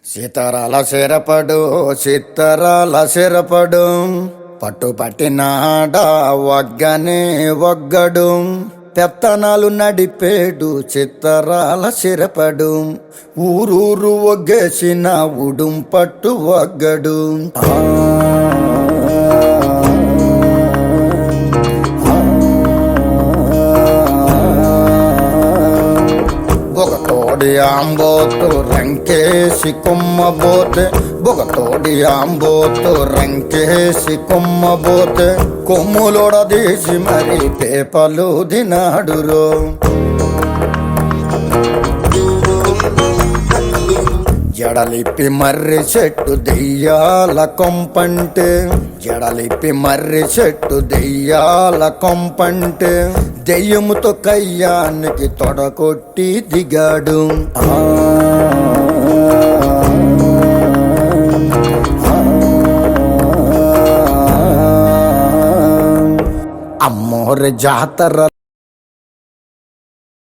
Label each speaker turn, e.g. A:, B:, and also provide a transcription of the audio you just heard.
A: సీతారాల సిరపడు సీతారాల సిరపడు పట్టుపట్టినాడా వగ్గనే వగ్గడు పెత్తనాలు నడిపేడు చిత్తరాల సిరపడు ఊరూరు ఒగ్గేసిన ఉడుం పట్టు వగ్గడు బొగతోడి ఆంబోతు రంకేసి కొమ్మబోతే బొగతోడి ఆంబోతు రంకేసి కొమ్మబోతే కొమ్ములొడదీసి మరి పేపలు దినాడురో జడలిప్పి మర్రి చెట్టు దెయ్యాల కొంపంటే జడలిప్పి మర్రి చెట్టు దెయ్యాల కొంపంటే దెయ్యముతో కయ్యానికి తొడకొట్టి దిగాడు అమ్మోరి జాతర